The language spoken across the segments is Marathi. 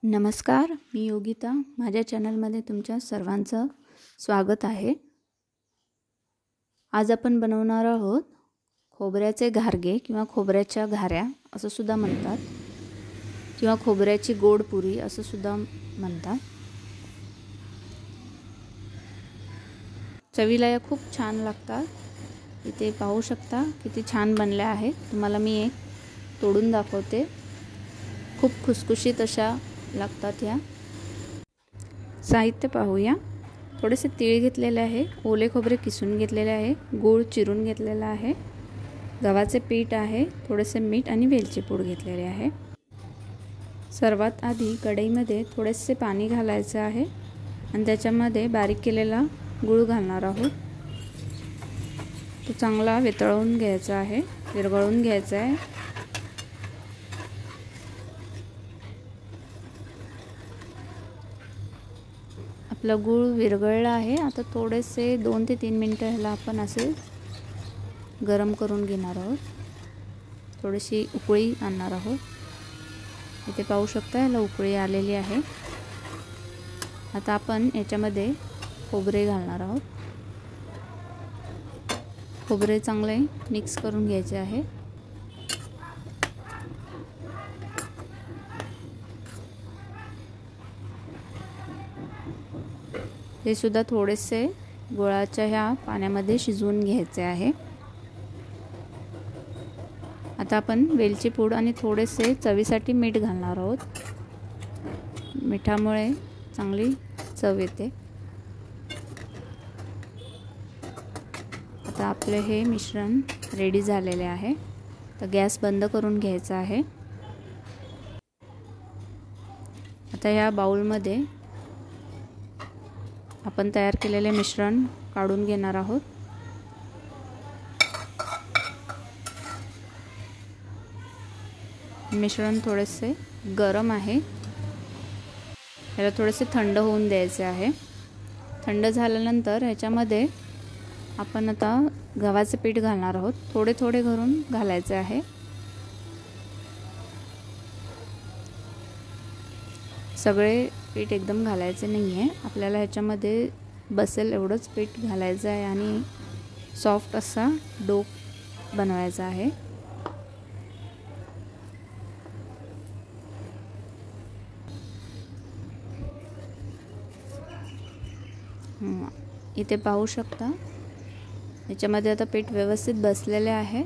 नमस्कार, मी योगिता. माझ्या चॅनलमध्ये तुमच्या सर्वांचं स्वागत आहे. आज आपण बनवणार आहोत खोबऱ्याचे घारगे किंवा खोबऱ्याच्या घाऱ्या असं सुद्धा म्हणतात किंवा खोबऱ्याची गोड पुरी असं सुद्धा म्हणतात. चवीला या खूप छान लागतात. इथे पाहू शकता किती छान बनल्या आहेत. तुम्हाला मी एक तोडून दाखवते. खूप खुसखुशीत अशा लागतात या. साहित्य पाहूया. थोडेसे तीळ घेतलेले आहे, ओले खोबरे किसून घेतलेले आहे, गूळ चिरून घेतलेला आहे, गव्हाचे पीठ आहे, थोडेसे मीठ आणि वेलची पूड घेतलेले आहे. सर्वात आधी कढईमध्ये थोडेसे पाणी घालायचे आहे आणि त्याच्यामध्ये बारीक केलेला गूळ घालणार आहोत. तो चांगला वितळवून घ्यायचा आहे, विरघळवून घ्यायचा आहे. आपला गूळ विरघळला आहे. आता थोडेसे 2 ते 3 मिनिटं ह्याला आपण असे गरम करून घेणार आहोत. थोडीशी उकळी आणणार आहोत. इथे पाहू शकता ह्याला उकळी आलेली आहे. आता आपण याच्यामध्ये खोबरे घालणार आहोत. खोबरे चांगले मिक्स करून घ्यायचे आहे. हे सुद्धा थोडेसे गुळाच्या ह्या पाण्यामध्ये शिजवून घ्यायचे आहे. आता आपण वेलची पूड आणि थोडेसे चवीसाठी मीठ घालणार आहोत. मिठामुळे चांगली चव येते. आता आपले हे मिश्रण रेडी झालेले आहे. तर गॅस बंद करून घ्यायचा आहे. आता ह्या बाउलमध्ये आपण तयार केलेले मिश्रण काढून घेणार आहोत. मिश्रण थोडेसे गरम आहे. याला थोडेसे थंड होऊन द्यायचे आहे. थंड झाल्यानंतर ह्याच्यामध्ये आपण आता गव्हाचे पीठ घालणार आहोत. थोडे थोडे करून घालायचे आहे. सगळे पीठ एकदम घालायचे नाही आहे. आपल्याला ह्याच्यामध्ये बसेल एवढंच पीठ घालायचं आहे आणि सॉफ्ट असा डो बनवायचा आहे. इथे पाहू शकता याच्यामध्ये आता पीठ व्यवस्थित बसलेले आहे.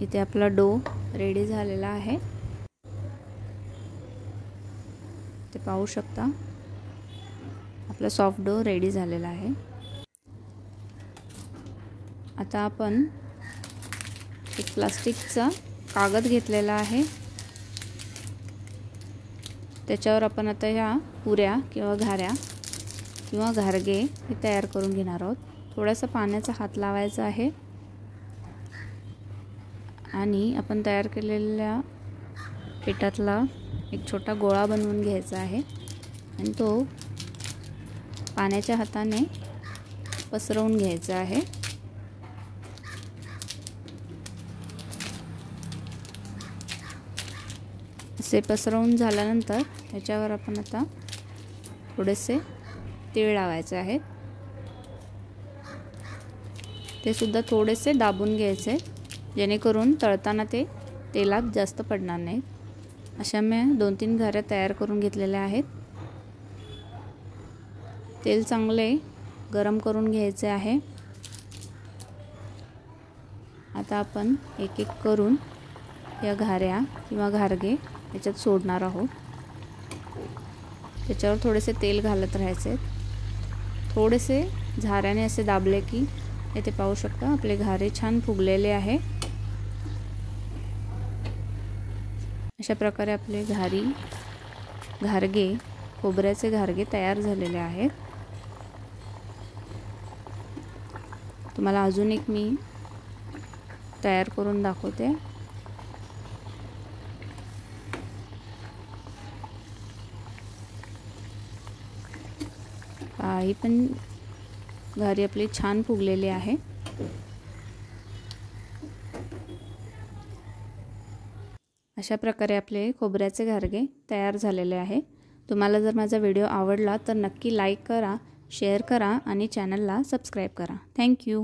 इथे आपला डो रेडी झालेला आहे. ते पाहू शकता आपला सॉफ्ट डो रेडी झालेला आहे. आता आपण एक प्लास्टिकचा कागद घेतलेला आहे. त्याच्यावर आपण आता ह्या पुऱ्या किंवा घाऱ्या किंवा घारगे हे तयार करून घेणार आहोत. थोडासा पाण्याचा हात लावायचा आहे आणि आपण तयार केलेल्या पिठातला एक छोटा गोळा बनवून घ्यायचा आहे आणि तो पाण्याच्या हाताने पसरवून घ्यायचा आहे. असे पसरवून झाल्यानंतर याच्यावर आपण आता थोडेसे तीळ लावायचे आहेत. ते सुद्धा थोडेसे दाबून घ्यायचे जेणेकरून तळताना ते तेलात जास्त पडणार नाहीत. अशा मी 2-3 घाऱ्या तयार करून घेतलेल्या आहेत. तेल चांगले गरम करून घ्यायचे आहे. आता आपण एक एक करून या घाऱ्या किंवा घारगे याच्यात सोडणार आहोत. त्याच्यावर थोडेसे तेल घालत राहायचे. थोडेसे झाऱ्याने असे दाबले की इथे पाहू शकता आपले घारे छान फुगलेले आहे. अशा प्रकारे आपले घारगे खोबऱ्याचे घारगे तयार झालेले आहेत. तुम्हाला अजून एक मी तयार करून दाखवते. ही पण घारी आपली छान फुगलेली आहे. अशा प्रकारे आपले खोबऱ्याचे घारगे तयार झालेले आहे। तुम्हाला जर माझा व्हिडिओ आवडला तर नक्की लाईक करा, शेअर करा आणि चॅनलला सबस्क्राईब करा। थँक्यू।